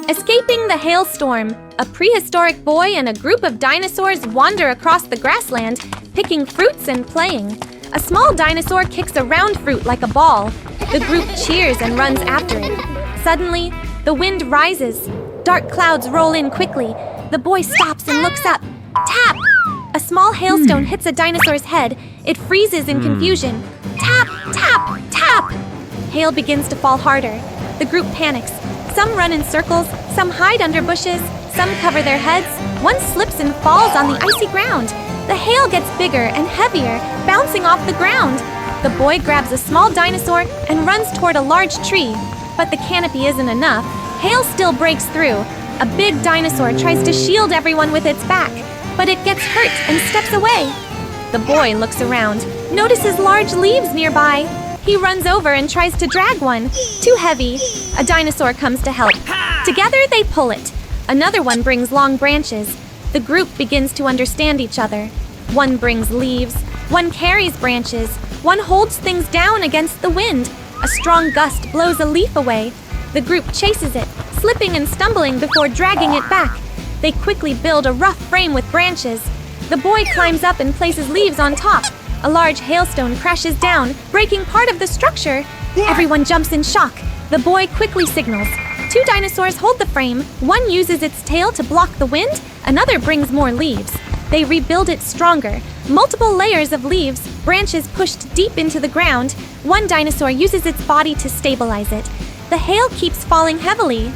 Escaping the hailstorm, a prehistoric boy and a group of dinosaurs wander across the grassland, picking fruits and playing. A small dinosaur kicks a round fruit like a ball. The group cheers and runs after it. Suddenly, the wind rises. Dark clouds roll in quickly. The boy stops and looks up. Tap! A small hailstone hits a dinosaur's head. It freezes in confusion. Tap! Tap! Tap! Hail begins to fall harder. The group panics. Some run in circles, some hide under bushes, some cover their heads. One slips and falls on the icy ground. The hail gets bigger and heavier, bouncing off the ground. The boy grabs a small dinosaur and runs toward a large tree. But the canopy isn't enough. Hail still breaks through. A big dinosaur tries to shield everyone with its back, but it gets hurt and steps away. The boy looks around, notices large leaves nearby. He runs over and tries to drag one. Too heavy. A dinosaur comes to help. Together they pull it. Another one brings long branches. The group begins to understand each other. One brings leaves. One carries branches. One holds things down against the wind. A strong gust blows a leaf away. The group chases it, slipping and stumbling before dragging it back. They quickly build a rough frame with branches. The boy climbs up and places leaves on top. A large hailstone crashes down, breaking part of the structure. Everyone jumps in shock. The boy quickly signals. Two dinosaurs hold the frame. One uses its tail to block the wind. Another brings more leaves. They rebuild it stronger. Multiple layers of leaves, branches pushed deep into the ground. One dinosaur uses its body to stabilize it. The hail keeps falling heavily,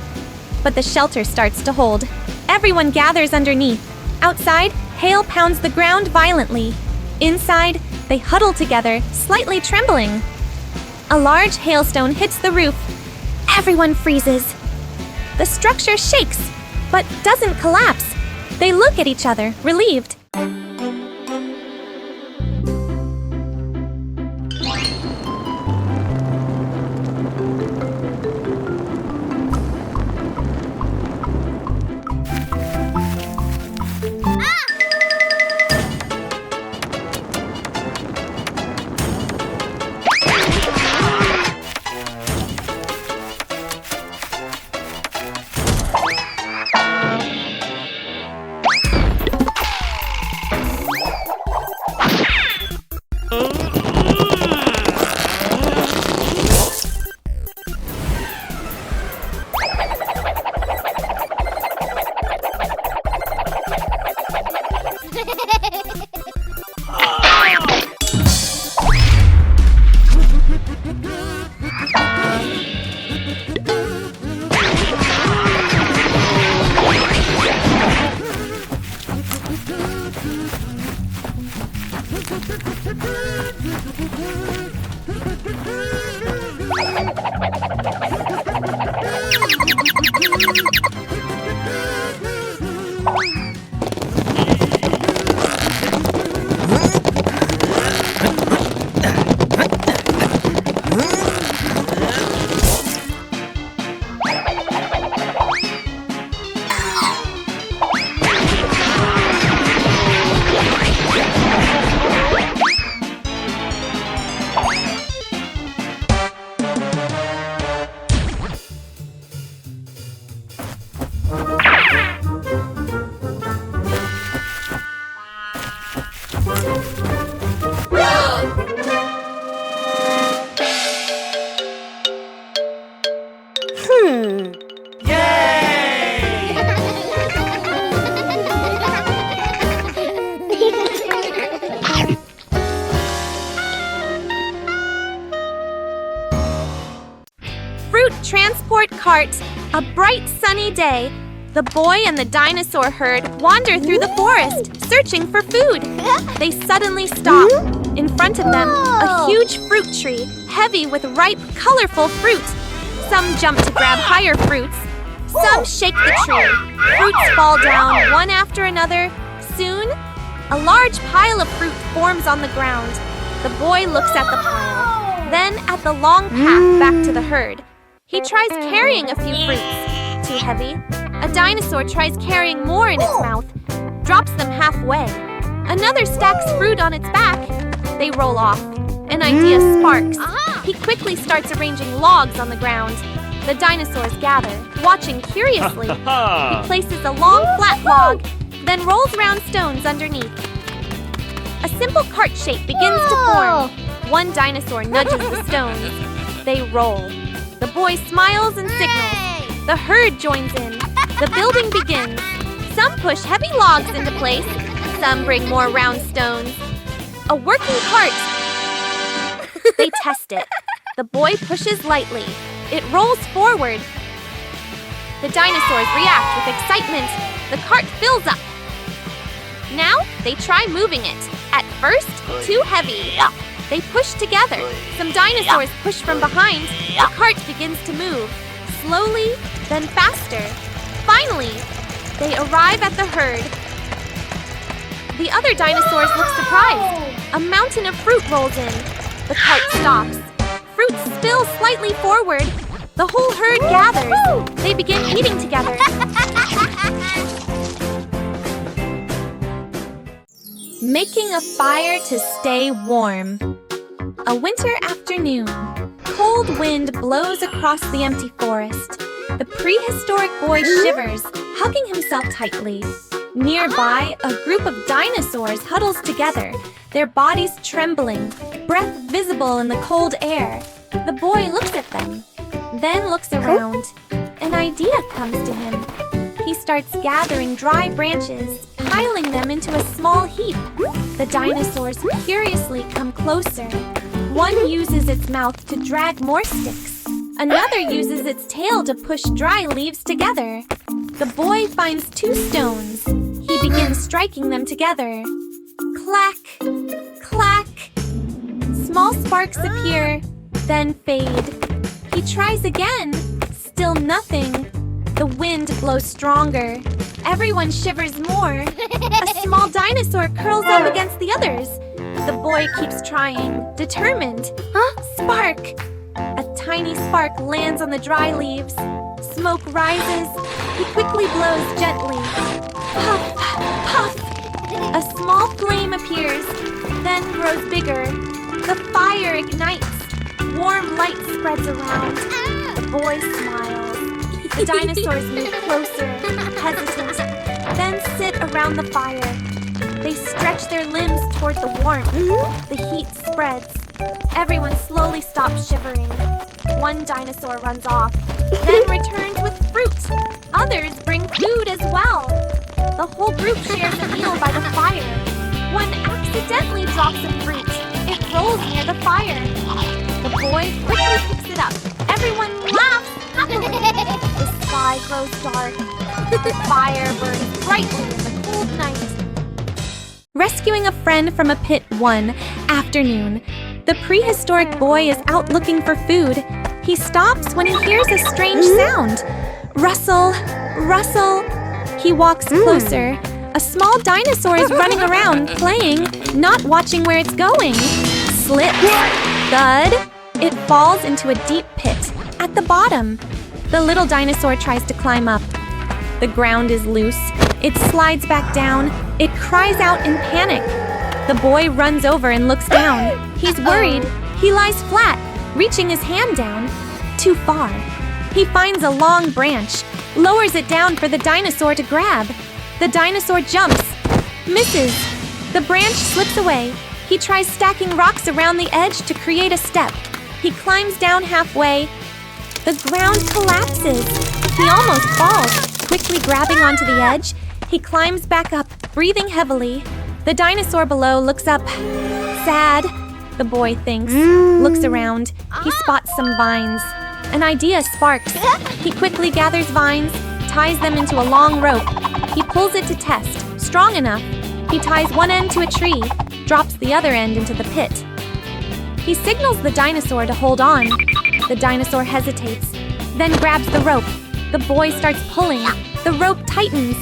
but the shelter starts to hold. Everyone gathers underneath. Outside, hail pounds the ground violently. Inside, they huddle together, slightly trembling. A large hailstone hits the roof. Everyone freezes. The structure shakes, but doesn't collapse. They look at each other, relieved. cart. A bright sunny day. The boy and the dinosaur herd wander through the forest, searching for food. They suddenly stop. In front of them, a huge fruit tree, heavy with ripe, colorful fruit. Some jump to grab higher fruits. Some shake the tree. Fruits fall down one after another. Soon, a large pile of fruit forms on the ground. The boy looks at the pile, then at the long path back to the herd. He tries carrying a few fruits. Too heavy. A dinosaur tries carrying more in its mouth, drops them halfway. Another stacks fruit on its back. They roll off. An idea sparks. He quickly starts arranging logs on the ground. The dinosaurs gather, watching curiously. He places a long, flat log, then rolls around stones underneath. A simple cart shape begins to form. One dinosaur nudges the stones. They roll. The boy smiles and signals. The herd joins in. The building begins. Some push heavy logs into place. Some bring more round stones. A working cart. They test it. The boy pushes lightly. It rolls forward. The dinosaurs react with excitement. The cart fills up. Now they try moving it. At first, too heavy. They push together. Some dinosaurs push from behind. The cart begins to move. Slowly, then faster. Finally, they arrive at the herd. The other dinosaurs look surprised. A mountain of fruit rolls in. The cart stops. Fruit spills slightly forward. The whole herd gathers. They begin eating together. Making a fire to stay warm. A winter afternoon. Cold wind blows across the empty forest. The prehistoric boy shivers, hugging himself tightly. Nearby, a group of dinosaurs huddles together, their bodies trembling, breath visible in the cold air. The boy looks at them, then looks around. An idea comes to him. He starts gathering dry branches, piling them into a small heap. The dinosaurs curiously come closer. One uses its mouth to drag more sticks. Another uses its tail to push dry leaves together. The boy finds 2 stones. He begins striking them together. Clack, clack. Small sparks appear, then fade. He tries again. Still nothing. The wind blows stronger. Everyone shivers more. A small dinosaur curls up against the others. The boy keeps trying, determined. Spark! A tiny spark lands on the dry leaves. Smoke rises. He quickly blows gently. Puff, puff. A small flame appears, then grows bigger. The fire ignites. Warm light spreads around. The boy smiles. The dinosaurs move closer, hesitant, then sit around the fire. They stretch their limbs toward the warmth. The heat spreads. Everyone slowly stops shivering. One dinosaur runs off, then returns with fruit. Others bring food as well. The whole group shares a meal by the fire. One accidentally drops some fruit. It rolls near the fire. The boy quickly picks it up. Everyone laughs happily. The sky grows dark. The fire burns brightly in the cold night. Rescuing a friend from a pit one afternoon. The prehistoric boy is out looking for food. He stops when he hears a strange sound. Rustle, rustle. He walks closer. A small dinosaur is running around, playing, not watching where it's going. Slip, thud. It falls into a deep pit. At the bottom, the little dinosaur tries to climb up. The ground is loose. It slides back down. It cries out in panic. The boy runs over and looks down. He's worried. He lies flat, reaching his hand down. Too far. He finds a long branch, lowers it down for the dinosaur to grab. The dinosaur jumps, misses. The branch slips away. He tries stacking rocks around the edge to create a step. He climbs down halfway. The ground collapses. He almost falls. Quickly grabbing onto the edge, he climbs back up, breathing heavily. The dinosaur below looks up. Sad, the boy thinks. Looks around. He spots some vines. An idea sparks. He quickly gathers vines, ties them into a long rope. He pulls it to test, strong enough. He ties one end to a tree, drops the other end into the pit. He signals the dinosaur to hold on. The dinosaur hesitates, then grabs the rope. The boy starts pulling. The rope tightens.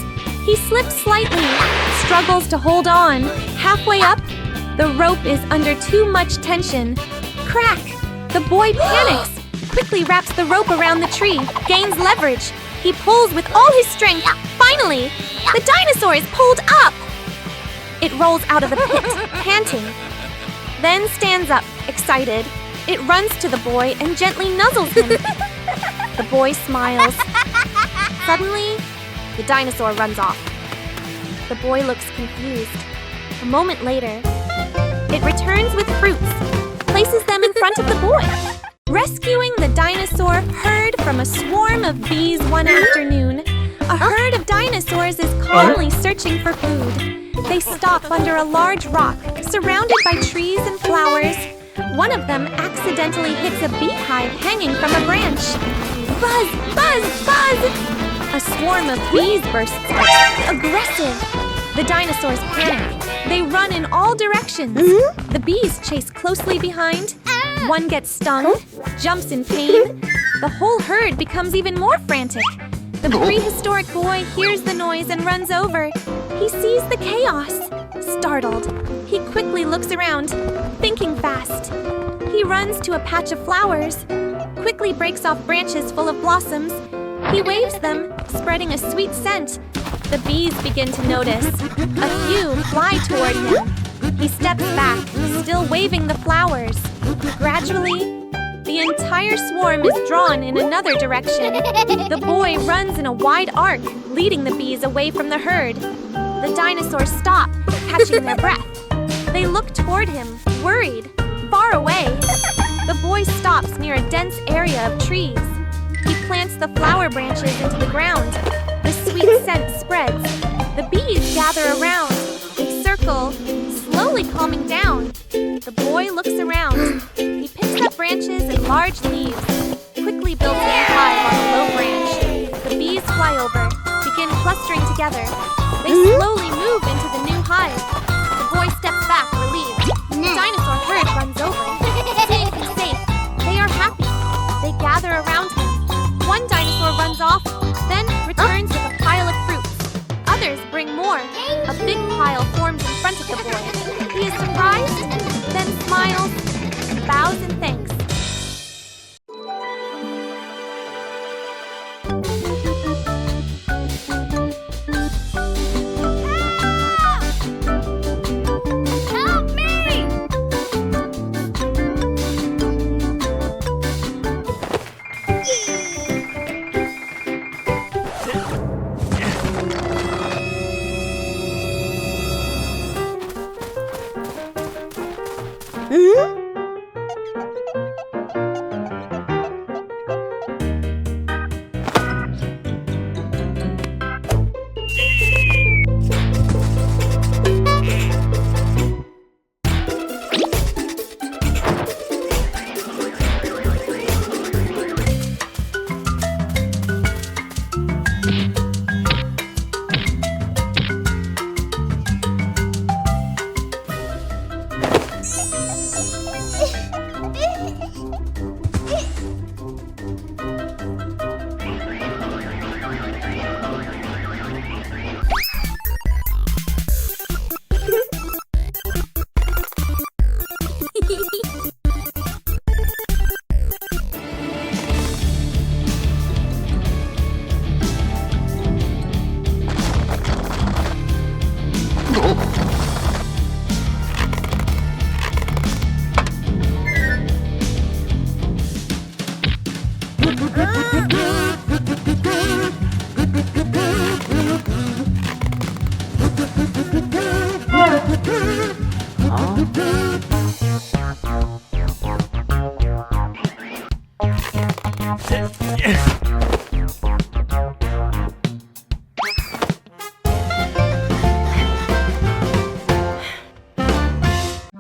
He slips slightly, struggles to hold on. Halfway up, the rope is under too much tension. Crack! The boy panics, quickly wraps the rope around the tree, gains leverage. He pulls with all his strength. Finally, the dinosaur is pulled up! It rolls out of the pit, panting. Then stands up, excited. It runs to the boy and gently nuzzles him. The boy smiles. Suddenly, the dinosaur runs off. The boy looks confused. A moment later, it returns with fruits, places them in front of the boy. Rescuing the dinosaur herd from a swarm of bees one afternoon, a herd of dinosaurs is calmly searching for food. They stop under a large rock, surrounded by trees and flowers. One of them accidentally hits a beehive hanging from a branch. Buzz! Buzz! Buzz! A swarm of bees bursts out, aggressive. The dinosaurs panic. They run in all directions. The bees chase closely behind. One gets stung, jumps in pain. The whole herd becomes even more frantic. The prehistoric boy hears the noise and runs over. He sees the chaos. Startled, he quickly looks around, thinking fast. He runs to a patch of flowers, quickly breaks off branches full of blossoms. He waves them, spreading a sweet scent. The bees begin to notice. A few fly toward him. He steps back, still waving the flowers. Gradually, the entire swarm is drawn in another direction. The boy runs in a wide arc, leading the bees away from the herd. The dinosaurs stop, catching their breath. They look toward him, worried, far away. The boy stops near a dense area of trees. He plants the flower branches into the ground. The sweet scent spreads. The bees gather around. They circle, slowly calming down. The boy looks around. He picks up branches and large leaves, quickly builds a new hive on a low branch. The bees fly over, begin clustering together. They slowly move into the new hive. The boy steps back, relieved. The dinosaur herd runs over. Seeing him safe, they are happy. They gather around him. One dinosaur runs off, then returns with a pile of fruits. Others bring more. A big pile forms in front of the boy. He is surprised, then smiles, bows in thanks.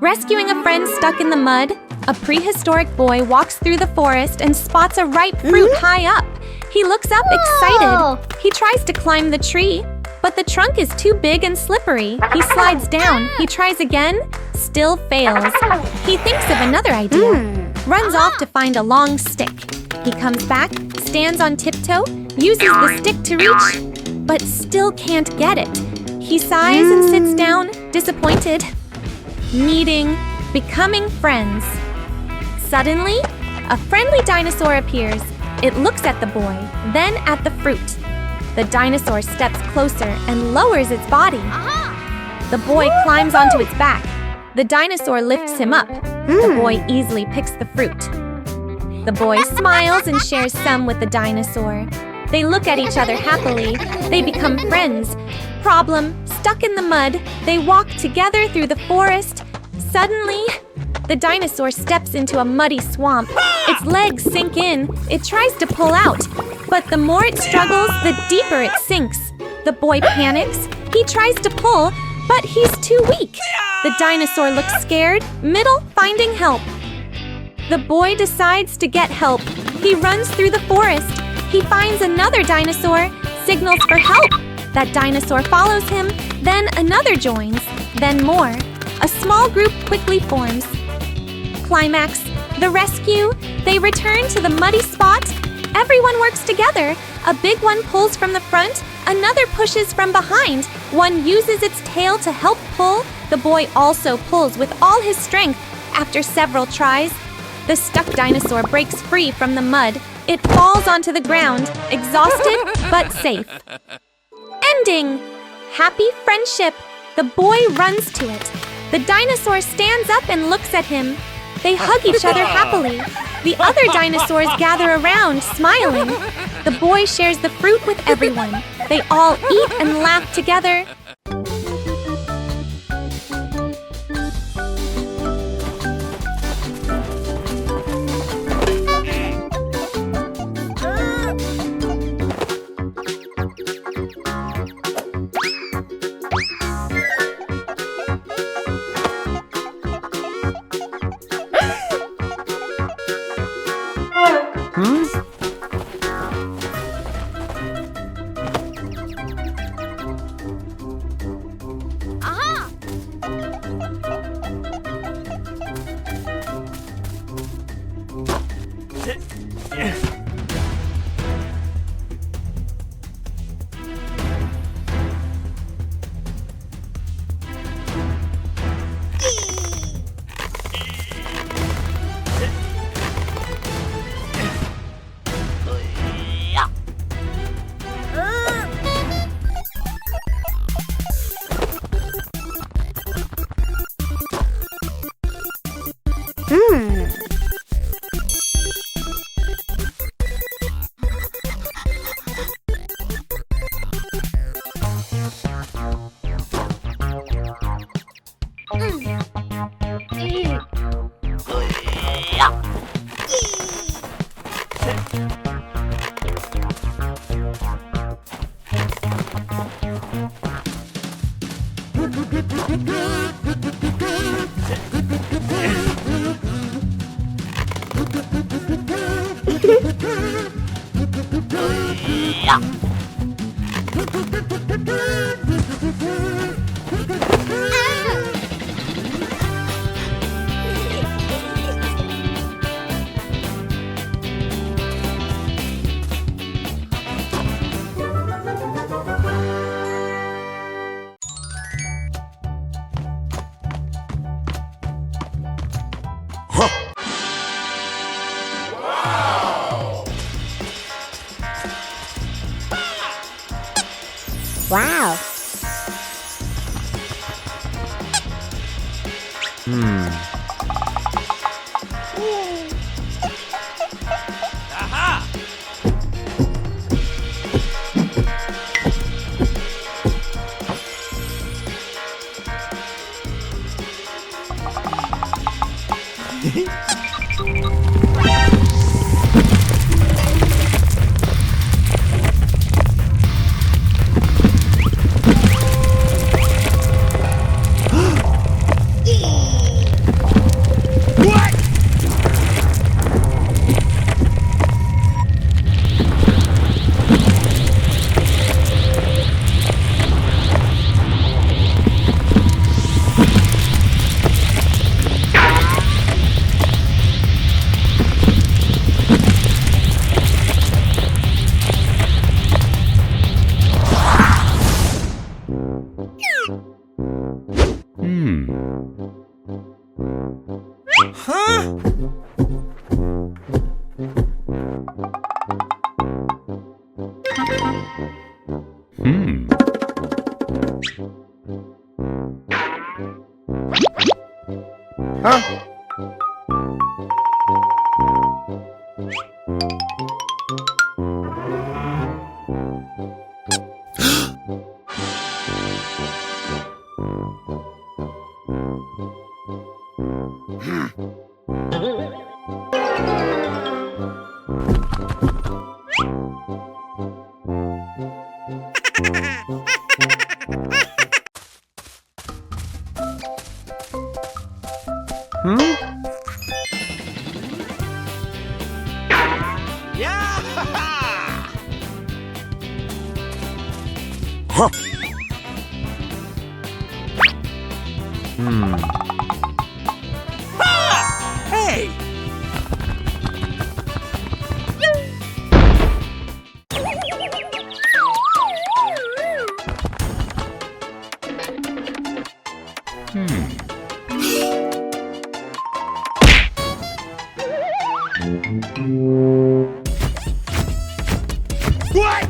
Rescuing a friend stuck in the mud, A prehistoric boy walks through the forest and spots a ripe fruit high up. He looks up excited. He tries to climb the tree, but the trunk is too big and slippery. He slides down. He tries again, still fails. He thinks of another idea, runs off to find a long stick. He comes back, stands on tiptoe, uses the stick to reach, but still can't get it. He sighs and sits down, disappointed. Meeting, becoming friends. Suddenly, a friendly dinosaur appears. It looks at the boy, then at the fruit. The dinosaur steps closer and lowers its body. The boy climbs onto its back. The dinosaur lifts him up. The boy easily picks the fruit. The boy smiles and shares some with the dinosaur. They look at each other happily. They become friends. Problem, stuck in the mud, they walk together through the forest. Suddenly, the dinosaur steps into a muddy swamp. Its legs sink in. It tries to pull out, but the more it struggles, the deeper it sinks. The boy panics. He tries to pull, but he's too weak. The dinosaur looks scared, middle finding help. The boy decides to get help. He runs through the forest. He finds another dinosaur, signals for help. That dinosaur follows him, then another joins, then more. A small group quickly forms. Climax, the rescue. They return to the muddy spot. Everyone works together. A big one pulls from the front, another pushes from behind. One uses its tail to help pull. The boy also pulls with all his strength. After several tries, the stuck dinosaur breaks free from the mud. It falls onto the ground, exhausted but safe. Ending! Happy friendship. The boy runs to it. The dinosaur stands up and looks at him. They hug each other happily. The other dinosaurs gather around, smiling. The boy shares the fruit with everyone. They all eat and laugh together. Wow. Aha! What? Huh? Huh? Hey! What?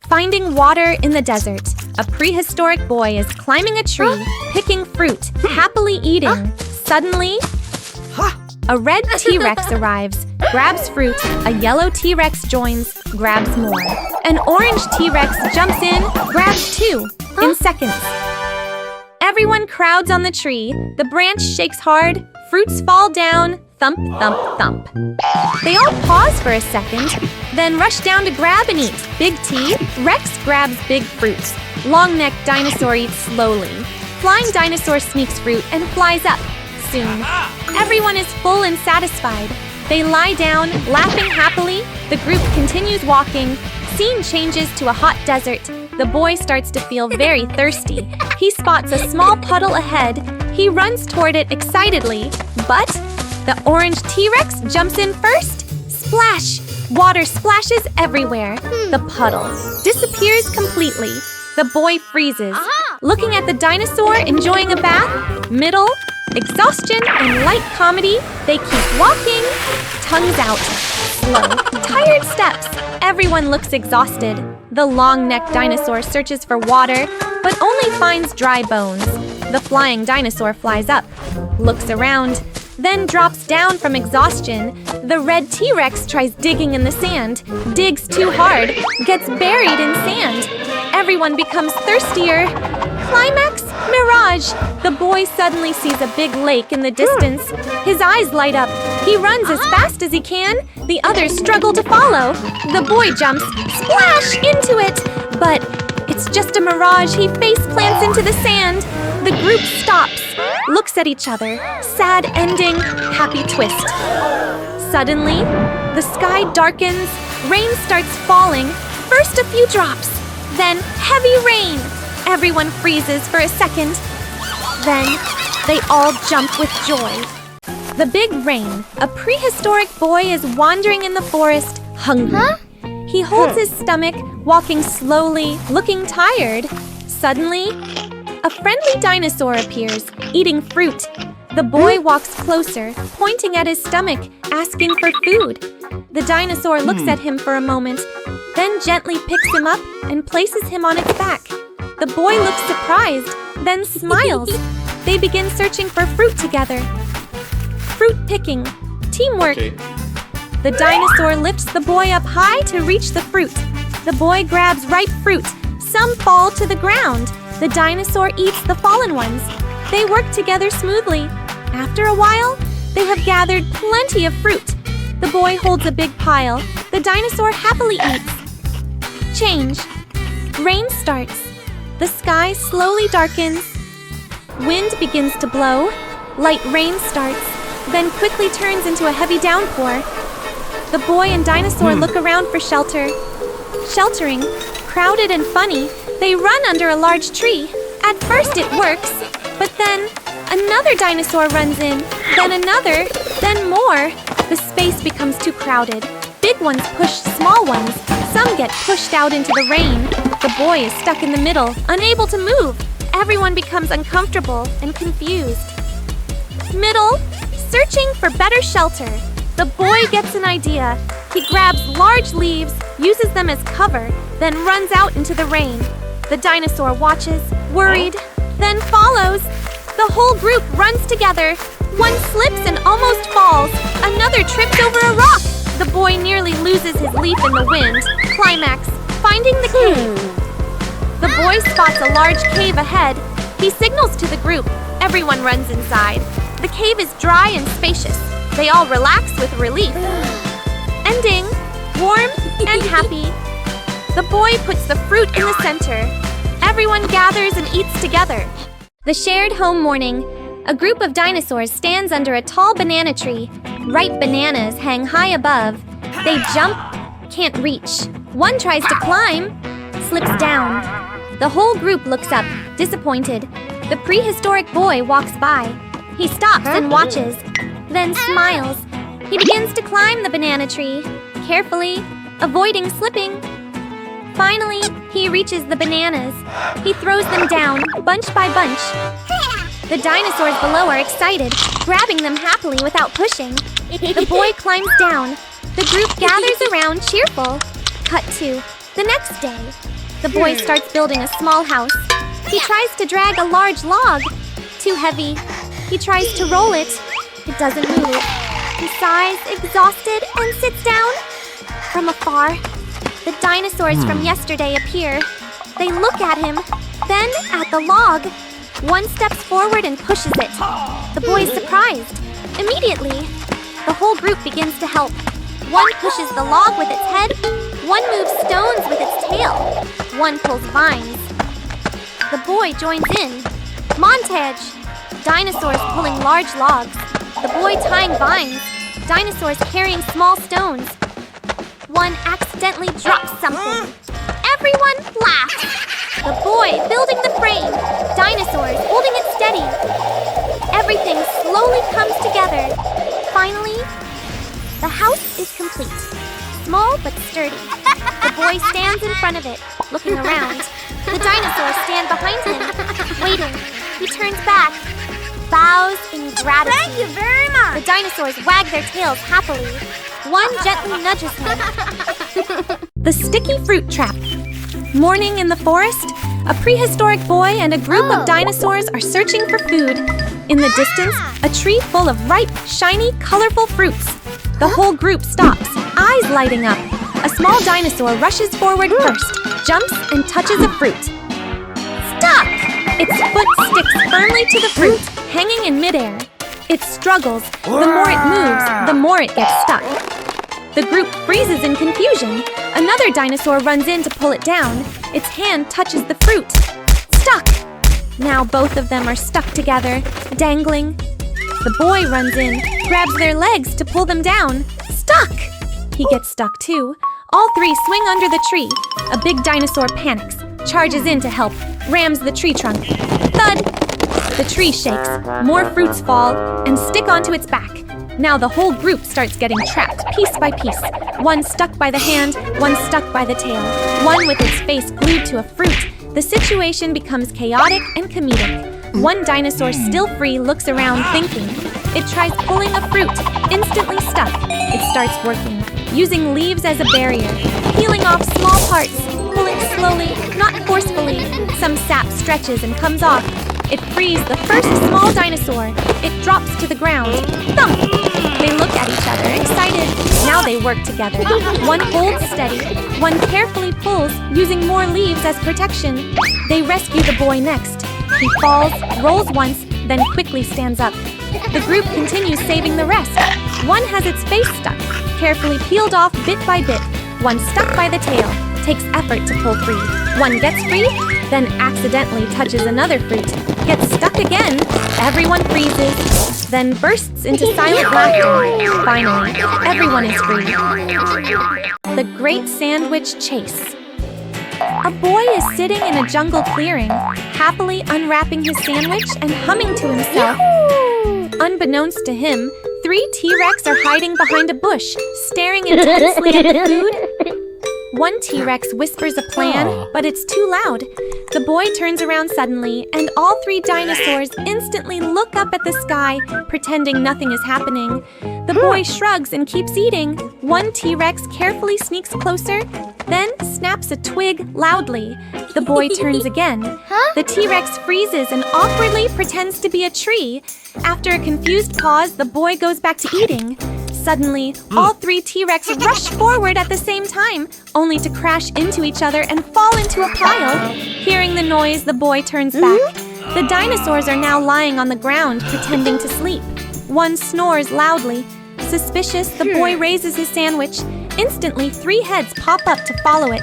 Finding water in the desert. A prehistoric boy is climbing a tree, picking fruit, happily eating. Suddenly, a red T-Rex arrives, grabs fruit, a yellow T-Rex joins, grabs more. An orange T-Rex jumps in, grabs two, in seconds. Everyone crowds on the tree, the branch shakes hard, fruits fall down, thump, thump, thump. They all pause for a second, then rush down to grab and eat. Big T, Rex grabs big fruit. Long-necked dinosaur eats slowly. Flying dinosaur sneaks fruit and flies up. Soon, everyone is full and satisfied. They lie down, laughing happily. The group continues walking. Scene changes to a hot desert. The boy starts to feel very thirsty. He spots a small puddle ahead. He runs toward it excitedly, but the orange T-Rex jumps in first. Splash! Water splashes everywhere. The puddle disappears completely. The boy freezes. Looking at the dinosaur enjoying a bath, middle, exhaustion, and light comedy, they keep walking, tongues out, slow, tired steps. Everyone looks exhausted. The long-necked dinosaur searches for water, but only finds dry bones. The flying dinosaur flies up, looks around, then drops down from exhaustion. The red T-Rex tries digging in the sand, digs too hard, gets buried in sand. Everyone becomes thirstier. Climax, mirage. The boy suddenly sees a big lake in the distance. His eyes light up. He runs as fast as he can. The others struggle to follow. The boy jumps, splash, into it. But it's just a mirage. He face plants into the sand. The group stops, looks at each other. Sad ending, happy twist. Suddenly, the sky darkens. Rain starts falling. First a few drops, then heavy rain. Everyone freezes for a second. Then they all jump with joy. The big rain. A prehistoric boy is wandering in the forest, hungry. He holds his stomach, walking slowly, looking tired. Suddenly, A friendly dinosaur appears, eating fruit. The boy walks closer, pointing at his stomach, asking for food. The dinosaur looks at him for a moment, then gently picks him up and places him on its back. The boy looks surprised, then smiles. They begin searching for fruit together. Fruit picking. Teamwork. Okay. The dinosaur lifts the boy up high to reach the fruit. The boy grabs ripe fruit. Some fall to the ground. The dinosaur eats the fallen ones. They work together smoothly. After a while, they have gathered plenty of fruit. The boy holds a big pile. The dinosaur happily eats. Change. Rain starts. The sky slowly darkens. Wind begins to blow. Light rain starts, then quickly turns into a heavy downpour. The boy and dinosaur look around for shelter. Sheltering, crowded and funny, they run under a large tree. At first it works, but then another dinosaur runs in, then another, then more. The space becomes too crowded. Big ones push small ones. Some get pushed out into the rain. The boy is stuck in the middle, unable to move. Everyone becomes uncomfortable and confused. Middle, searching for better shelter. The boy gets an idea. He grabs large leaves, uses them as cover, then runs out into the rain. The dinosaur watches, worried, then follows. The whole group runs together. One slips and almost falls. Another trips over a rock. The boy nearly loses his leaf in the wind. Climax, finding the cave. The boy spots a large cave ahead. He signals to the group. Everyone runs inside. The cave is dry and spacious. They all relax with relief. Ending, warm and happy. The boy puts the fruit in the center. Everyone gathers and eats together. The shared home morning. A group of dinosaurs stands under a tall banana tree. Ripe bananas hang high above. They jump, can't reach. One tries to climb, slips down. The whole group looks up, disappointed. The prehistoric boy walks by. He stops and watches, then smiles. He begins to climb the banana tree, carefully, avoiding slipping. Finally, he reaches the bananas. He throws them down, bunch by bunch. The dinosaurs below are excited, grabbing them happily without pushing. The boy climbs down. The group gathers around, cheerful. Cut to the next day. The boy starts building a small house. He tries to drag a large log. Too heavy. He tries to roll it. It doesn't move. He sighs, exhausted, and sits down. From afar, the dinosaurs from yesterday appear. They look at him, then at the log. One steps forward and pushes it. The boy is surprised. Immediately, the whole group begins to help. One pushes the log with its head. One moves stones with its tail. One pulls vines. The boy joins in. Montage. Dinosaurs pulling large logs. The boy tying vines. Dinosaurs carrying small stones. One accidentally drops something. Everyone laughs. The boy building the frame. Dinosaurs holding it steady. Everything slowly comes together. Finally, the house is complete. Small but sturdy. The boy stands in front of it, looking around. The dinosaurs stand behind him, waiting. He turns back, bows in gratitude. Thank you very much. The dinosaurs wag their tails happily. One gently nudges him. The sticky fruit trap. Morning in the forest, a prehistoric boy and a group of dinosaurs are searching for food. In the distance, a tree full of ripe, shiny, colorful fruits. The whole group stops, eyes lighting up. A small dinosaur rushes forward first, jumps and touches a fruit. Stuck! Its foot sticks firmly to the fruit, hanging in midair. It struggles. The more it moves, the more it gets stuck. The group freezes in confusion. Another dinosaur runs in to pull it down. Its hand touches the fruit. Stuck! Now both of them are stuck together, dangling. The boy runs in, grabs their legs to pull them down. Stuck! He gets stuck too. All three swing under the tree. A big dinosaur panics, charges in to help, rams the tree trunk. Thud! The tree shakes, more fruits fall, and stick onto its back. Now the whole group starts getting trapped, piece by piece. One stuck by the hand, one stuck by the tail. One with its face glued to a fruit. The situation becomes chaotic and comedic. One dinosaur still free looks around thinking. It tries pulling a fruit, instantly stuck. It starts working, using leaves as a barrier, peeling off small parts, pulling slowly, not forcefully. Some sap stretches and comes off. It frees the first small dinosaur. It drops to the ground. Thump! They look at each other, excited. Now they work together. One holds steady. One carefully pulls, using more leaves as protection. They rescue the boy next. He falls, rolls once, then quickly stands up. The group continues saving the rest. One has its face stuck, carefully peeled off bit by bit. One stuck by the tail, takes effort to pull free. One gets free, then accidentally touches another fruit. Gets stuck again, everyone freezes, then bursts into silent laughter. Finally, everyone is free. The Great Sandwich Chase. A boy is sitting in a jungle clearing, happily unwrapping his sandwich and humming to himself. Unbeknownst to him, 3 T-Rex are hiding behind a bush, staring intensely at the food. One T-Rex whispers a plan, but it's too loud. The boy turns around suddenly, and all 3 dinosaurs instantly look up at the sky, pretending nothing is happening. The boy shrugs and keeps eating. One T-Rex carefully sneaks closer, then snaps a twig loudly. The boy turns again. The T-Rex freezes and awkwardly pretends to be a tree. After a confused pause, the boy goes back to eating. Suddenly, all 3 T-Rex rush forward at the same time, only to crash into each other and fall into a pile. Hearing the noise, the boy turns back. The dinosaurs are now lying on the ground, pretending to sleep. One snores loudly. Suspicious, the boy raises his sandwich. Instantly, 3 heads pop up to follow it,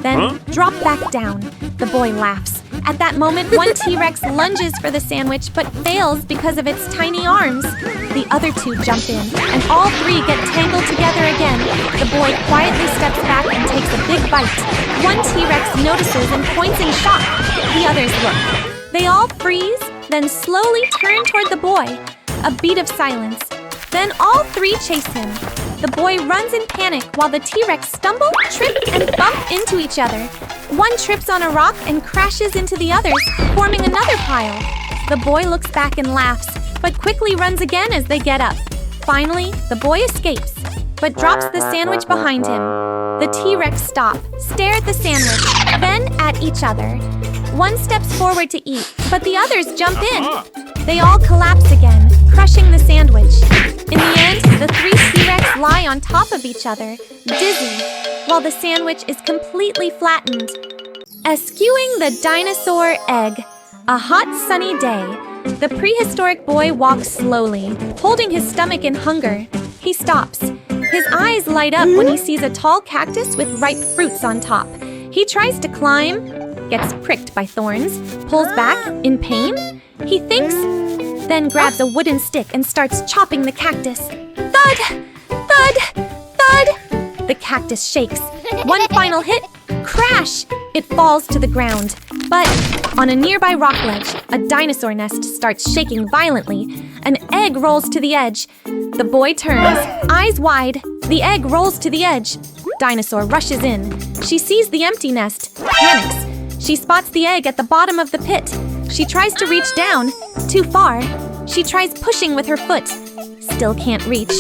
then drop back down. The boy laughs. At that moment, one T-Rex lunges for the sandwich but fails because of its tiny arms. The other 2 jump in, and all 3 get tangled together again. The boy quietly steps back and takes a big bite. One T-Rex notices and points in shock. The others look. They all freeze, then slowly turn toward the boy. A beat of silence. Then all 3 chase him. The boy runs in panic while the T-Rex stumble, trip, and bump into each other. One trips on a rock and crashes into the others, forming another pile. The boy looks back and laughs, but quickly runs again as they get up. Finally, the boy escapes, but drops the sandwich behind him. The T-Rex stop, stare at the sandwich, then at each other. One steps forward to eat, but the others jump in. They all collapse again, crushing the sandwich. In the end, the 3 T-Rex lie on top of each other, dizzy, while the sandwich is completely flattened. Eschewing the dinosaur egg. A hot, sunny day. The prehistoric boy walks slowly, holding his stomach in hunger. He stops. His eyes light up when he sees a tall cactus with ripe fruits on top. He tries to climb, gets pricked by thorns, pulls back in pain. He thinks, then grabs a wooden stick and starts chopping the cactus. Thud! Thud! Thud! The cactus shakes. One final hit, crash! It falls to the ground. But on a nearby rock ledge, a dinosaur nest starts shaking violently. An egg rolls to the edge. The boy turns, eyes wide. The egg rolls to the edge. Dinosaur rushes in. She sees the empty nest, panics. She spots the egg at the bottom of the pit. She tries to reach down, too far. She tries pushing with her foot, still can't reach.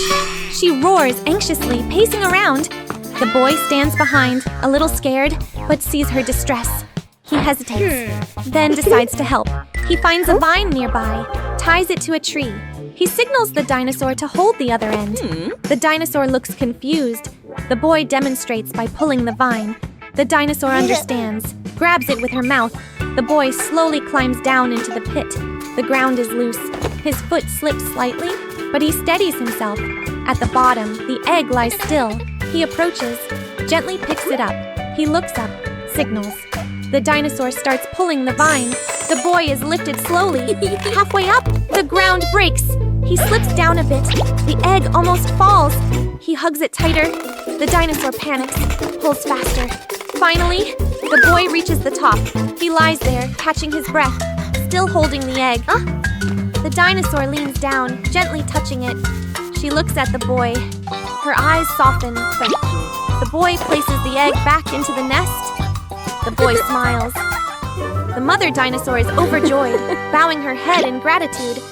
She roars anxiously, pacing around. The boy stands behind, a little scared, but sees her distress. He hesitates, then decides to help. He finds a vine nearby, ties it to a tree. He signals the dinosaur to hold the other end. The dinosaur looks confused. The boy demonstrates by pulling the vine. The dinosaur understands, grabs it with her mouth. The boy slowly climbs down into the pit. The ground is loose. His foot slips slightly, but he steadies himself. At the bottom, the egg lies still. He approaches, gently picks it up. He looks up, signals. The dinosaur starts pulling the vine. The boy is lifted slowly. Halfway up, the ground breaks. He slips down a bit. The egg almost falls. He hugs it tighter. The dinosaur panics, pulls faster. Finally, the boy reaches the top. He lies there, catching his breath, still holding the egg. The dinosaur leans down, gently touching it. She looks at the boy. Her eyes soften, but the boy places the egg back into the nest. The boy smiles. The mother dinosaur is overjoyed, bowing her head in gratitude.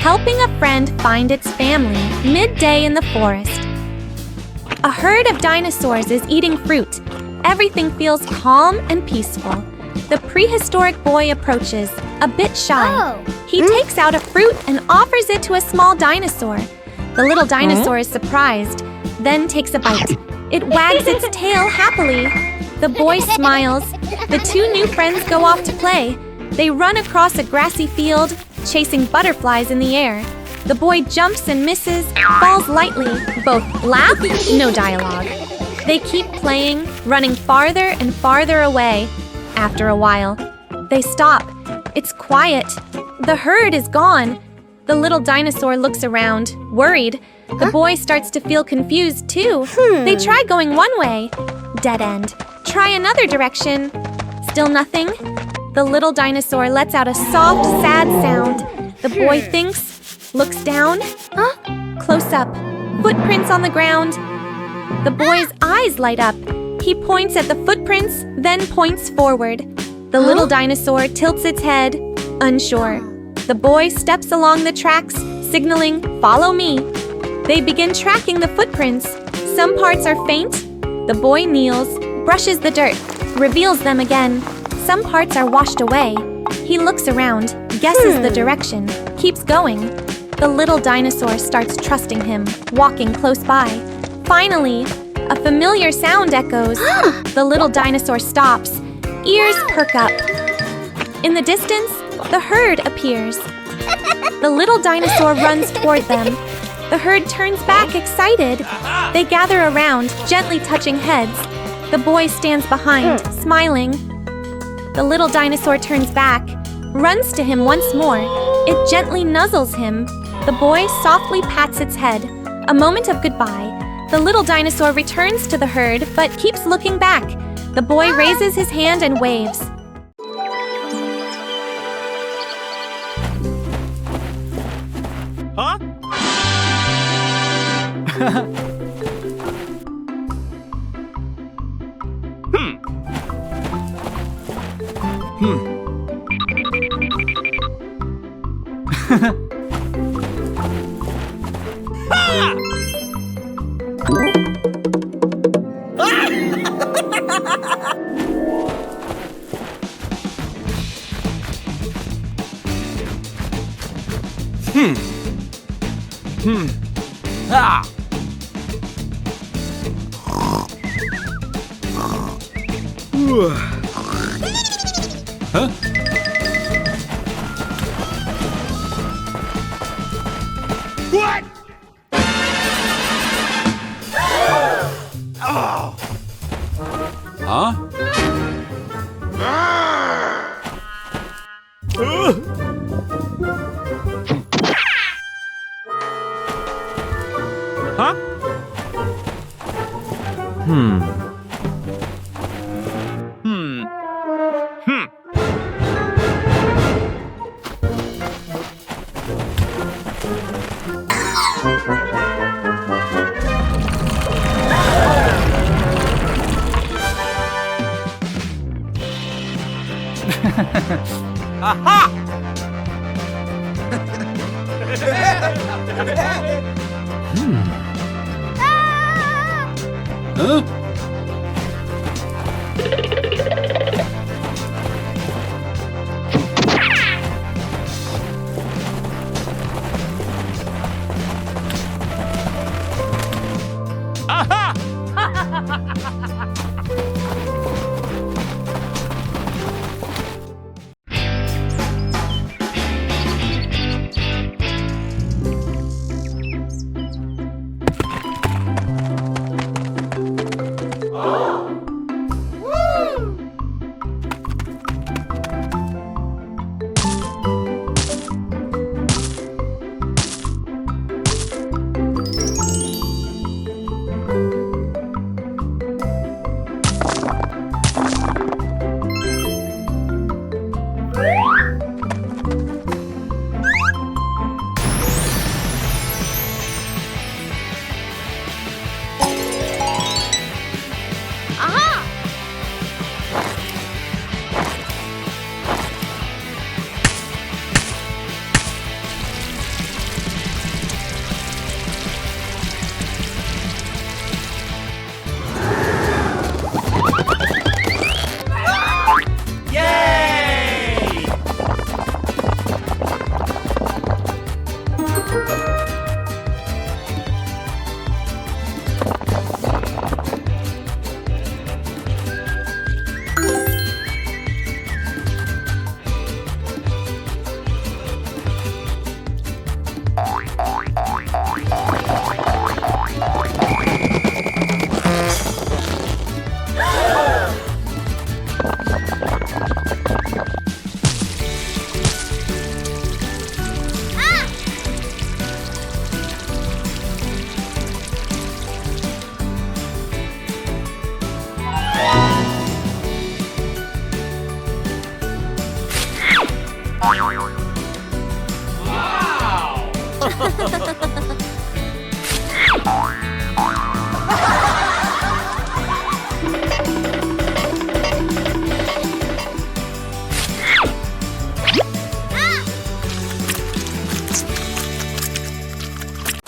Helping a friend find its family midday in the forest. A herd of dinosaurs is eating fruit. Everything feels calm and peaceful. The prehistoric boy approaches, a bit shy. He takes out a fruit and offers it to a small dinosaur. The little dinosaur is surprised, then takes a bite. It wags its tail happily. The boy smiles. The two new friends go off to play. They run across a grassy field, chasing butterflies in the air. The boy jumps and misses, falls lightly. Both laugh, no dialogue. They keep playing, running farther and farther away. After a while, they stop. It's quiet. The herd is gone. The little dinosaur looks around, worried. The boy starts to feel confused too. They try going one way. Dead end. Try another direction. Still nothing. The little dinosaur lets out a soft, sad sound. The boy thinks, looks down. Close up. Footprints on the ground. The boy's eyes light up. He points at the footprints, then points forward. The little dinosaur tilts its head, unsure. The boy steps along the tracks, signaling, "Follow me." They begin tracking the footprints. Some parts are faint. The boy kneels, brushes the dirt, reveals them again. Some parts are washed away. He looks around, guesses the direction, keeps going. The little dinosaur starts trusting him, walking close by. Finally, a familiar sound echoes. The little dinosaur stops. Ears perk up. In the distance, the herd appears. The little dinosaur runs toward them. The herd turns back excited. They gather around, gently touching heads. The boy stands behind, smiling. The little dinosaur turns back, runs to him once more. It gently nuzzles him. The boy softly pats its head. A moment of goodbye. The little dinosaur returns to the herd, but keeps looking back. The boy raises his hand and waves. Huh? Ha! Huh? What? Huh? Huh? Huh?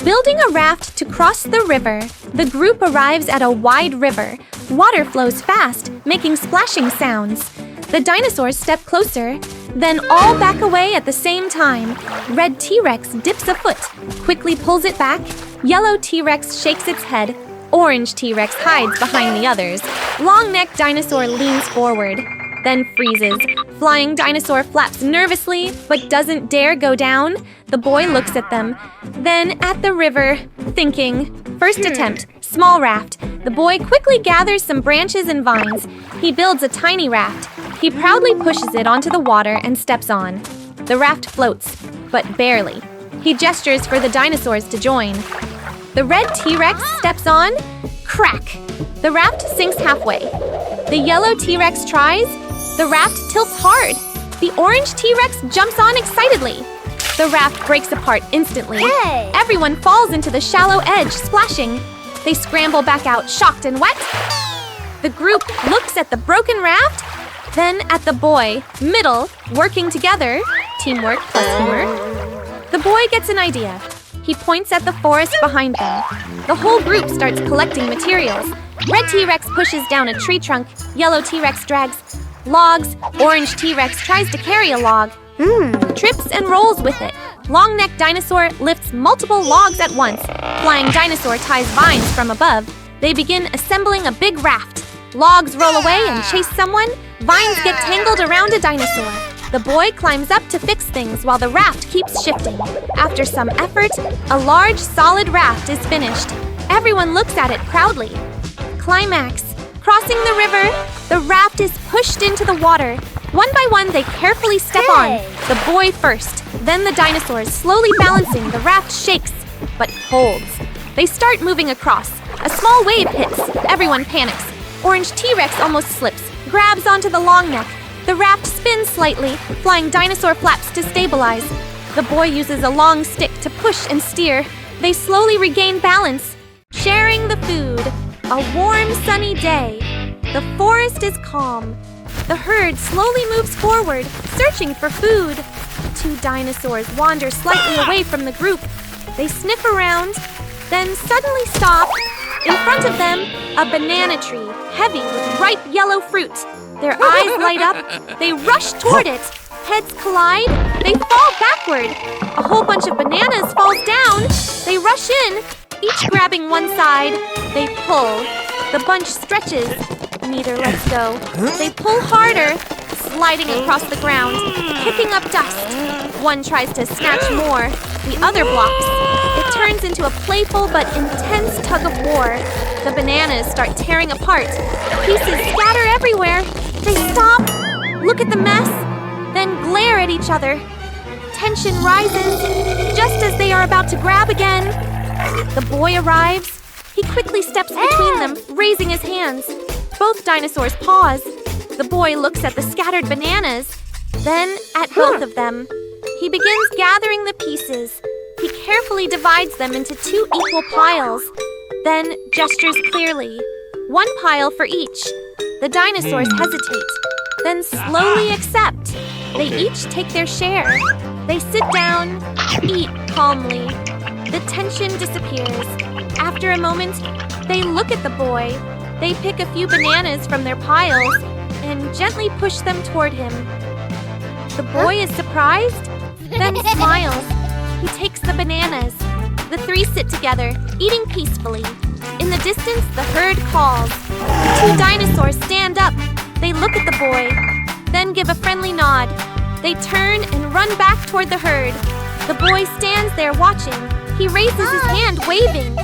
Building a raft to cross the river, the group arrives at a wide river. Water flows fast, making splashing sounds. The dinosaurs step closer, then all back away at the same time. Red T-Rex dips a foot, quickly pulls it back. Yellow T-Rex shakes its head. Orange T-Rex hides behind the others. Long-necked dinosaur leans forward, then freezes. Flying dinosaur flaps nervously, but doesn't dare go down. The boy looks at them, then at the river, thinking. First attempt, small raft. The boy quickly gathers some branches and vines. He builds a tiny raft. He proudly pushes it onto the water and steps on. The raft floats, but barely. He gestures for the dinosaurs to join. The red T-Rex steps on. Crack! The raft sinks halfway. The yellow T-Rex tries. The raft tilts hard. The orange T-Rex jumps on excitedly. The raft breaks apart instantly. Hey! Everyone falls into the shallow edge, splashing. They scramble back out, shocked and wet. The group looks at the broken raft, then at the boy, middle, working together. Teamwork plus humor. The boy gets an idea. He points at the forest behind them. The whole group starts collecting materials. Red T-Rex pushes down a tree trunk. Yellow T-Rex drags logs. Orange T-Rex tries to carry a log. Trips and rolls with it. Long-necked Dinosaur lifts multiple logs at once. Flying Dinosaur ties vines from above. They begin assembling a big raft. Logs roll away and chase someone. Vines get tangled around a dinosaur. The boy climbs up to fix things while the raft keeps shifting. After some effort, a large, solid raft is finished. Everyone looks at it proudly. Climax. Crossing the river, the raft is pushed into the water. One by one, they carefully step on. The boy first, then the dinosaurs. Slowly balancing, the raft shakes, but holds. They start moving across. A small wave hits. Everyone panics. Orange T-Rex almost slips, grabs onto the long neck. The raft spins slightly, flying dinosaur flaps to stabilize. The boy uses a long stick to push and steer. They slowly regain balance. Sharing the food. A warm, sunny day. The forest is calm. The herd slowly moves forward, searching for food. Two dinosaurs wander slightly away from the group. They sniff around, then suddenly stop. In front of them, a banana tree, heavy with ripe yellow fruit. Their eyes light up. They rush toward it. Heads collide. They fall backward. A whole bunch of bananas falls down. They rush in, each grabbing one side. They pull. The bunch stretches. Neither lets go. They pull harder, sliding across the ground, kicking up dust. One tries to snatch more. The other blocks. It turns into a playful but intense tug of war. The bananas start tearing apart. Pieces scatter everywhere. They stop, look at the mess, then glare at each other. Tension rises, just as they are about to grab again. The boy arrives. He quickly steps between them, raising his hands. Both dinosaurs pause. The boy looks at the scattered bananas, then at both of them. He begins gathering the pieces. He carefully divides them into two equal piles, then gestures clearly. One pile for each. The dinosaurs hesitate, then slowly accept. They each take their share. They sit down, eat calmly. The tension disappears. After a moment, they look at the boy. They pick a few bananas from their piles and gently push them toward him. The boy is surprised, then smiles. He takes the bananas. The three sit together, eating peacefully. In the distance, the herd calls. Two dinosaurs stand up. They look at the boy, then give a friendly nod. They turn and run back toward the herd. The boy stands there watching. He raises his hand, waving.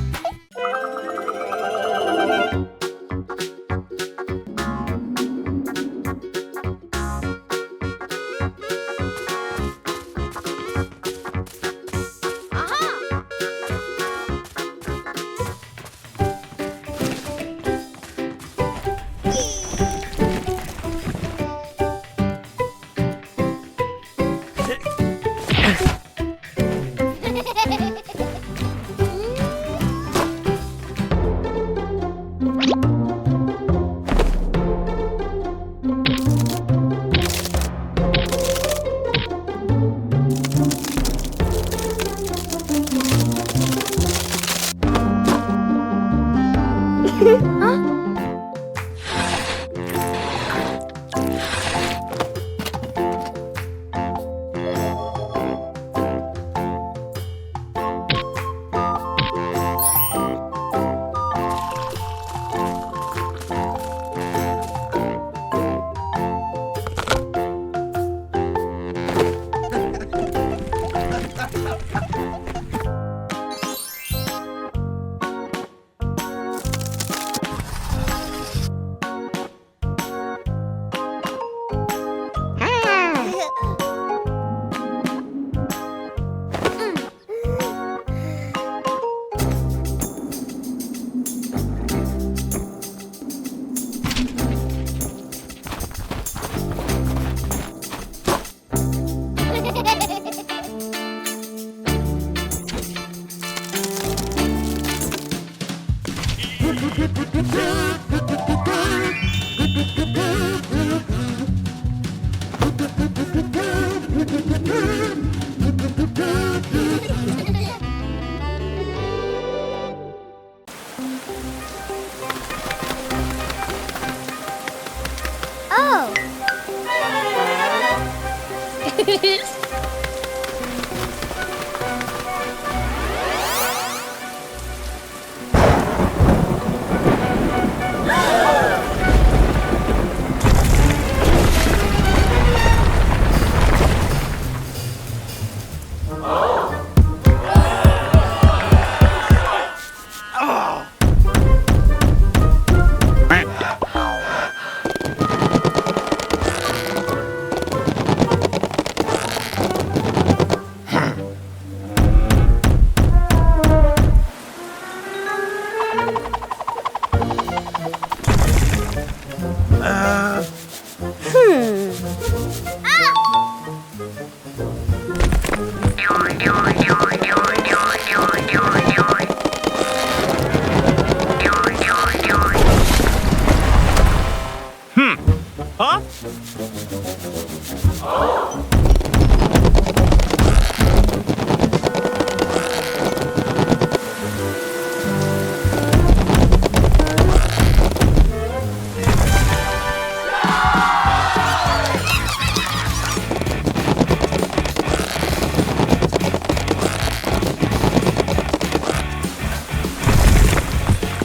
Huh?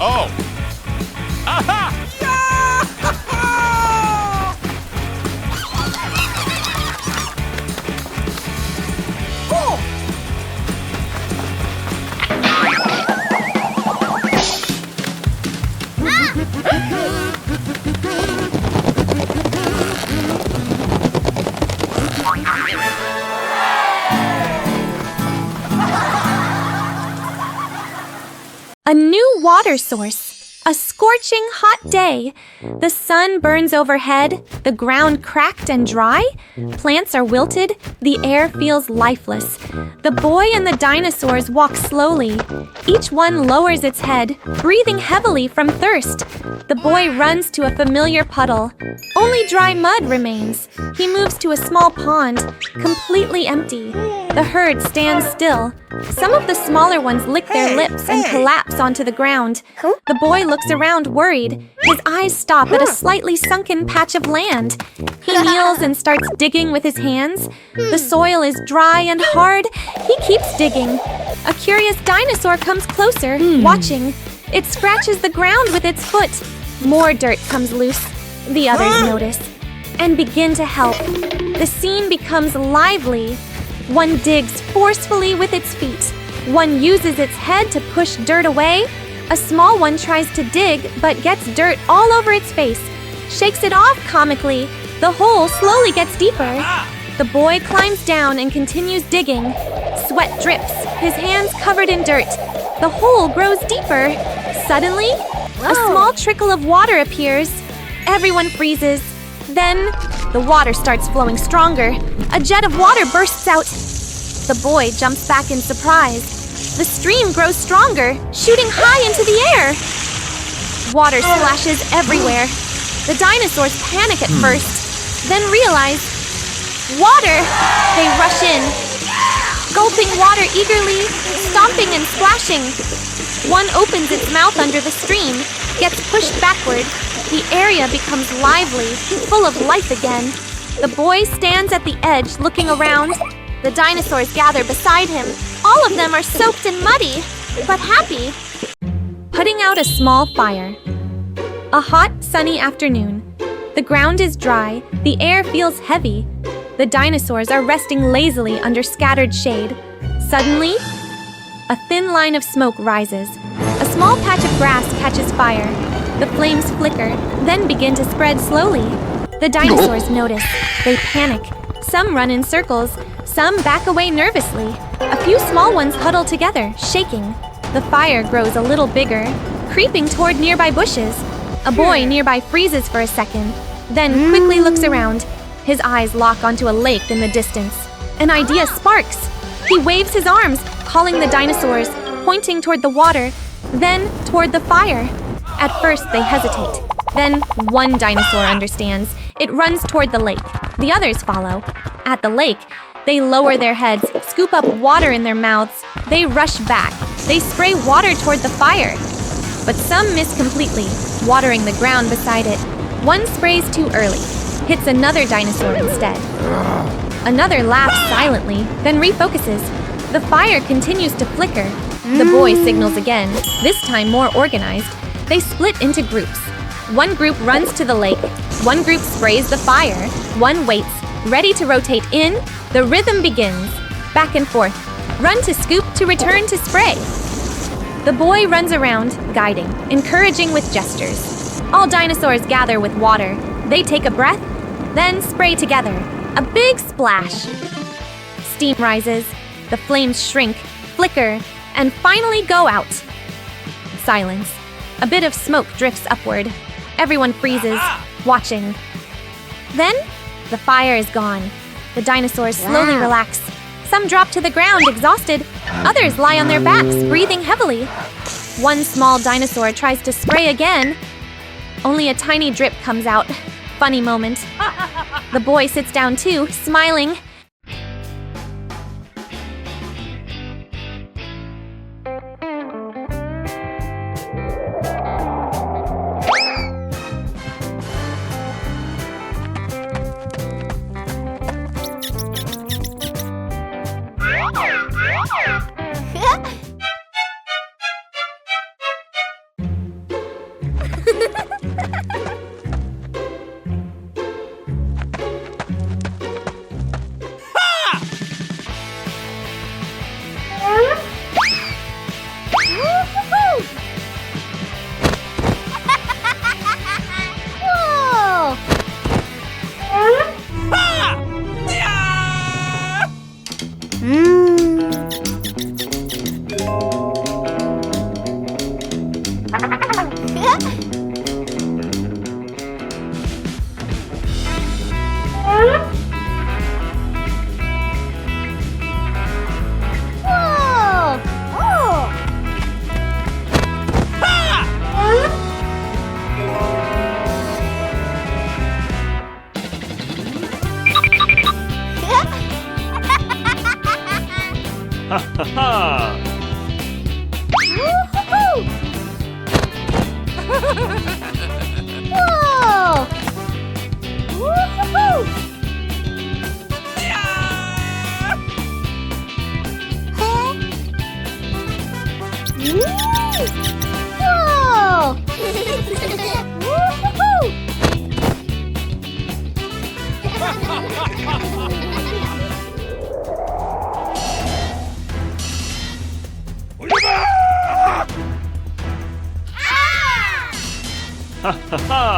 Oh! Aha! A new water source. A scorching hot day. The sun burns overhead, the ground cracked and dry. Plants are wilted, the air feels lifeless. The boy and the dinosaurs walk slowly. Each one lowers its head, breathing heavily from thirst. The boy runs to a familiar puddle. Only dry mud remains. He moves to a small pond, completely empty. The herd stands still. Some of the smaller ones lick their lips and collapse onto the ground. The boy looks around worried. His eyes stop at a slightly sunken patch of land. He kneels and starts digging with his hands. The soil is dry and hard. He keeps digging. A curious dinosaur comes closer, watching. It scratches the ground with its foot. More dirt comes loose. The others notice and begin to help. The scene becomes lively. One digs forcefully with its feet. One uses its head to push dirt away. A small one tries to dig, but gets dirt all over its face. Shakes it off comically. The hole slowly gets deeper. The boy climbs down and continues digging. Sweat drips, his hands covered in dirt. The hole grows deeper. Suddenly, a small trickle of water appears. Everyone freezes. Then, the water starts flowing stronger. A jet of water bursts out. The boy jumps back in surprise. The stream grows stronger, shooting high into the air. Water splashes everywhere. The dinosaurs panic at first, then realize, water! They rush in, gulping water eagerly, stomping and splashing. One opens its mouth under the stream, gets pushed backward. The area becomes lively, full of life again. The boy stands at the edge, looking around. The dinosaurs gather beside him. All of them are soaked and muddy, but happy. Putting out a small fire. A hot, sunny afternoon. The ground is dry, the air feels heavy. The dinosaurs are resting lazily under scattered shade. Suddenly, a thin line of smoke rises. A small patch of grass catches fire. The flames flicker, then begin to spread slowly. The dinosaurs notice. They panic. Some run in circles. Some back away nervously. A few small ones huddle together, shaking. The fire grows a little bigger, creeping toward nearby bushes. A boy nearby freezes for a second, then quickly looks around. His eyes lock onto a lake in the distance. An idea sparks. He waves his arms, calling the dinosaurs, pointing toward the water, then toward the fire. At first, they hesitate. Then, one dinosaur understands. It runs toward the lake. The others follow. At the lake, they lower their heads, scoop up water in their mouths. They rush back. They spray water toward the fire. But some miss completely, watering the ground beside it. One sprays too early, hits another dinosaur instead. Another laughs silently, then refocuses. The fire continues to flicker. The boy signals again, this time more organized. They split into groups. One group runs to the lake. One group sprays the fire. One waits, ready to rotate in. The rhythm begins. Back and forth. Run to scoop to return to spray. The boy runs around, guiding, encouraging with gestures. All dinosaurs gather with water. They take a breath, then spray together. A big splash. Steam rises. The flames shrink, flicker, and finally go out. Silence. A bit of smoke drifts upward. Everyone freezes, watching. Then, the fire is gone. The dinosaurs slowly relax. Some drop to the ground, exhausted. Others lie on their backs, breathing heavily. One small dinosaur tries to spray again. Only a tiny drip comes out. funny moment. The boy sits down too, smiling. Ha ha ha! Whoa! Woo-hoo-hoo! Whoa! Woo-hoo-hoo! Ha ha ha!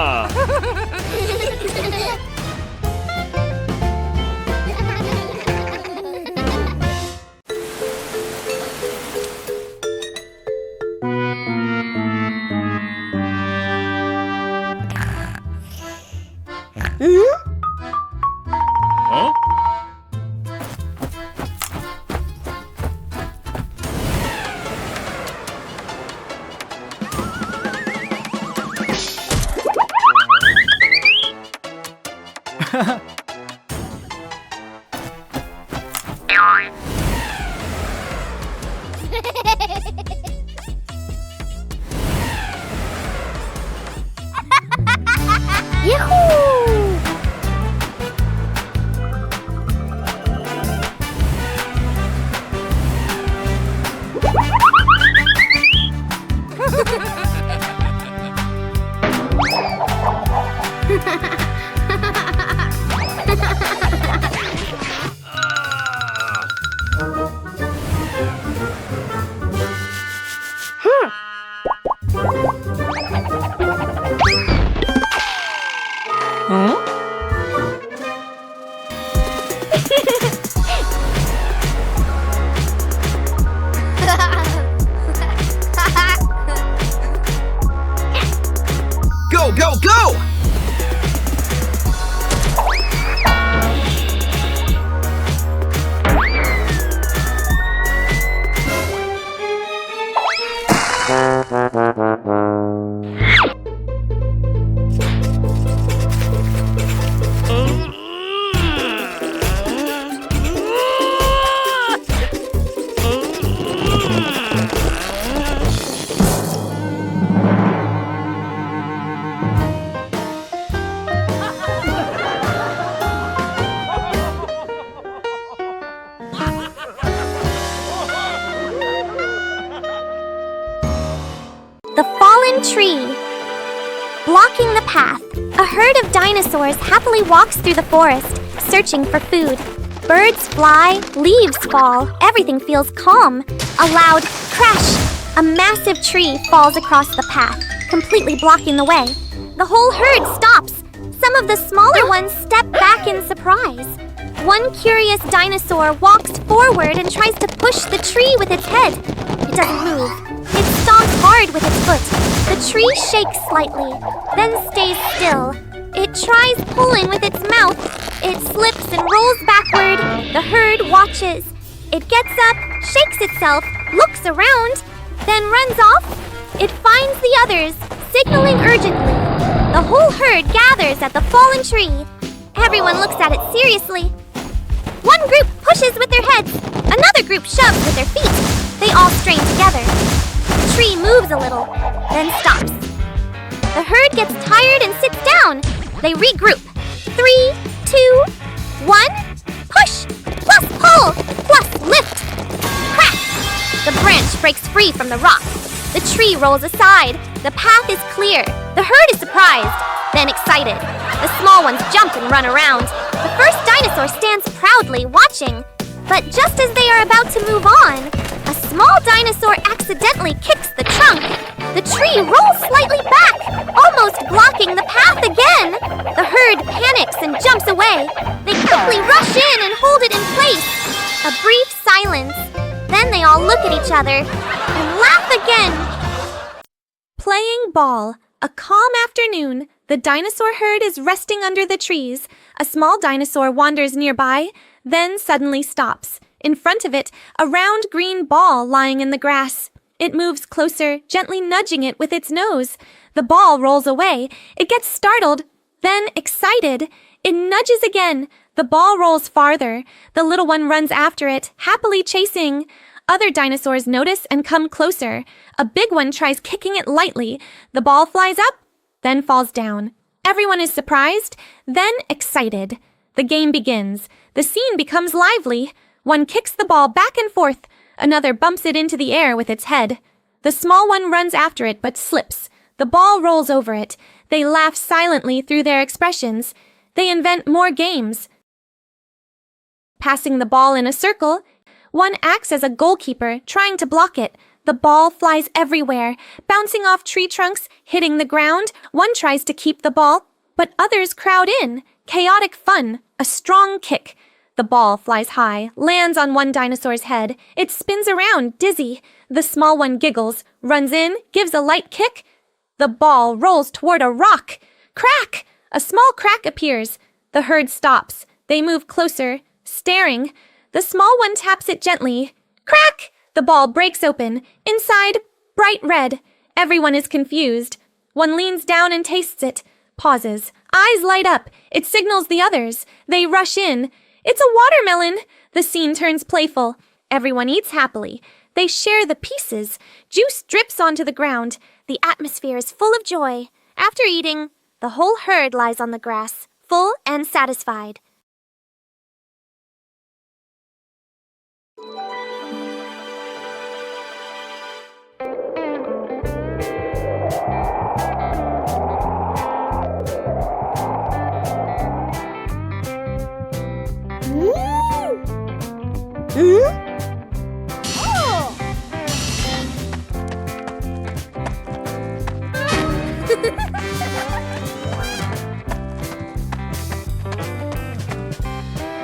Huh? Yahoo! Go, go, go! The fallen tree. Blocking the path, a herd of dinosaurs happily walks through the forest, searching for food. Birds fly, leaves fall, everything feels calm. A loud crash! A massive tree falls across the path, completely blocking the way. The whole herd stops. Some of the smaller ones step back in surprise. One curious dinosaur walks forward and tries to push the tree with its head. It doesn't move. It stomps hard with its foot. The tree shakes slightly, then stays still. It tries pulling with its mouth. It slips and rolls backward. The herd watches. It gets up, shakes itself, looks around, then runs off. It finds the others, signaling urgently. The whole herd gathers others at the fallen tree. Everyone looks at it seriously. One group pushes with their heads. Another group shoves with their feet. They all strain together. The tree moves a little, then stops. The herd gets tired and sits down. They regroup. 3, 2, 1. Push, plus pull, plus lift. Crack! The branch breaks free from the rock. The tree rolls aside. The path is clear. The herd is surprised, then excited. The small ones jump and run around. The first dinosaur stands proudly watching. But just as they are about to move on, a small dinosaur accidentally kicks the trunk. The tree rolls slightly back, almost blocking the path again. The herd panics and jumps away. They quickly rush in and hold it in place. A brief silence. Then they all look at each other and laugh again. Playing ball. A calm afternoon. The dinosaur herd is resting under the trees. A small dinosaur wanders nearby, then suddenly stops. In front of it, a round green ball lying in the grass. It moves closer, gently nudging it with its nose. The ball rolls away. It gets startled, then excited. It nudges again. The ball rolls farther. The little one runs after it, happily chasing. Other dinosaurs notice and come closer. A big one tries kicking it lightly. The ball flies up, then falls down. Everyone is surprised, then excited. The game begins. The scene becomes lively. One kicks the ball back and forth. Another bumps it into the air with its head. The small one runs after it but slips. The ball rolls over it. They laugh silently through their expressions. They invent more games. Passing the ball in a circle, one acts as a goalkeeper, trying to block it. The ball flies everywhere, bouncing off tree trunks, hitting the ground. One tries to keep the ball, but others crowd in. Chaotic fun, a strong kick. The ball flies high, lands on one dinosaur's head. It spins around, dizzy. The small one giggles, runs in, gives a light kick. The ball rolls toward a rock. Crack! A small crack appears. The herd stops. They move closer, staring. The small one taps it gently. Crack! The ball breaks open. Inside, bright red. Everyone is confused. One leans down and tastes it. Pauses. Eyes light up. It signals the others. They rush in. It's a watermelon! The scene turns playful. Everyone eats happily. They share the pieces. Juice drips onto the ground. The atmosphere is full of joy. After eating, the whole herd lies on the grass, full and satisfied.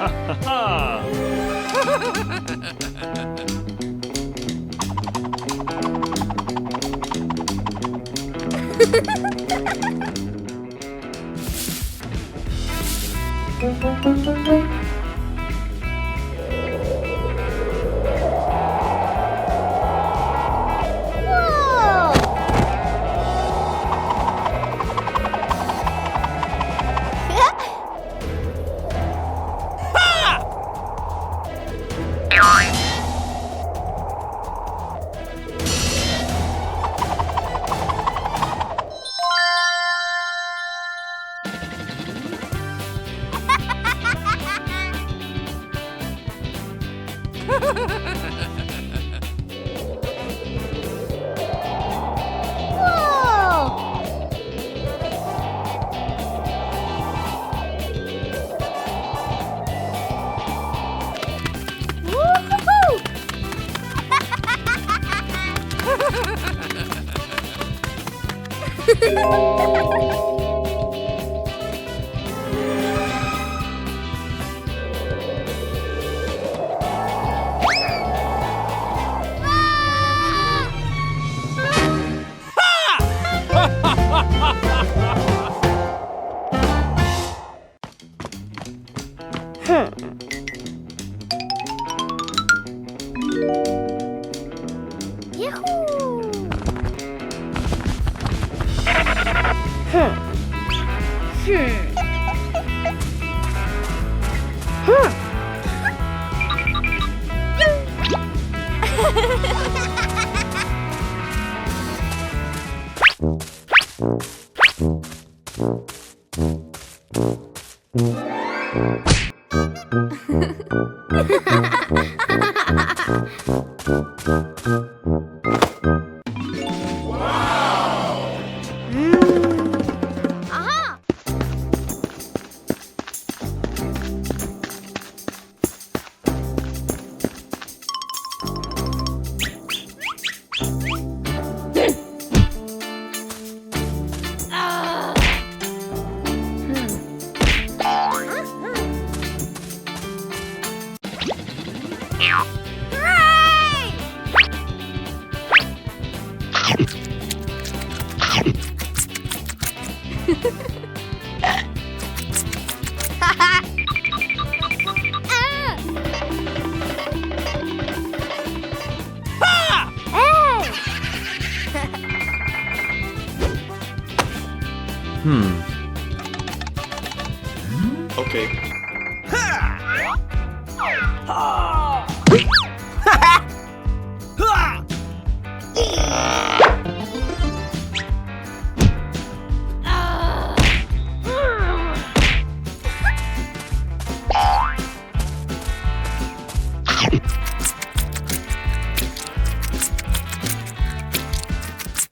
Ha ha ha! Aha! Hooray! Okay.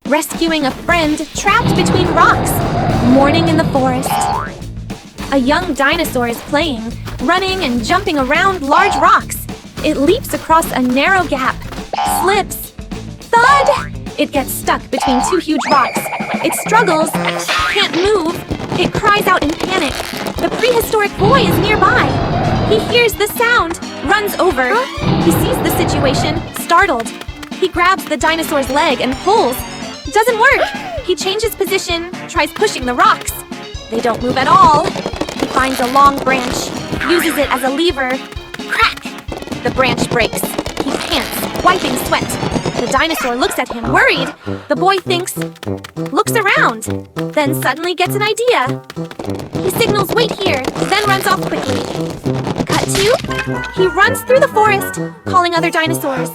Rescuing a friend trapped between rocks. Morning in the forest. A young dinosaur is playing, running and jumping around large rocks. It leaps across a narrow gap, slips. Thud! It gets stuck between two huge rocks. It struggles, can't move. It cries out in panic. The prehistoric boy is nearby. He hears the sound, runs over. He sees the situation, startled. He grabs the dinosaur's leg and pulls. Doesn't work. He changes position, tries pushing the rocks. They don't move at all. He finds a long branch, uses it as a lever. Crack! The branch breaks. He pants, wiping sweat. The dinosaur looks at him, worried. The boy thinks, looks around, then suddenly gets an idea. He signals, wait here, then runs off quickly. Cut to, he runs through the forest, calling other dinosaurs.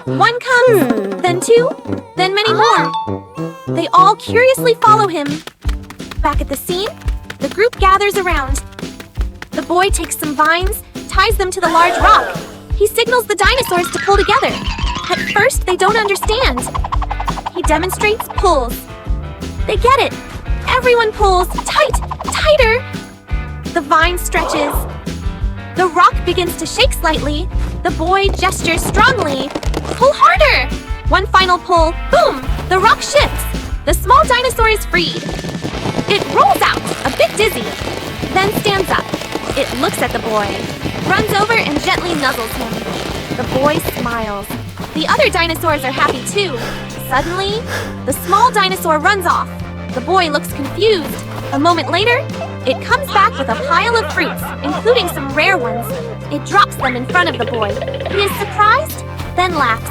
One comes, then two, then many more. They all curiously follow him. Back at the scene, the group gathers around. The boy takes some vines, ties them to the large rock. He signals the dinosaurs to pull together. At first, they don't understand. He demonstrates pulls. They get it. Everyone pulls tight, tighter. The vine stretches. The rock begins to shake slightly. The boy gestures strongly. Pull harder. One final pull. Boom! The rock shifts. The small dinosaur is freed. It rolls out, a bit dizzy, then stands up. It looks at the boy, runs over and gently nuzzles him. The boy smiles. The other dinosaurs are happy too. Suddenly, the small dinosaur runs off. The boy looks confused. A moment later, it comes back with a pile of fruits, including some rare ones. It drops them in front of the boy. He is surprised, then laughs.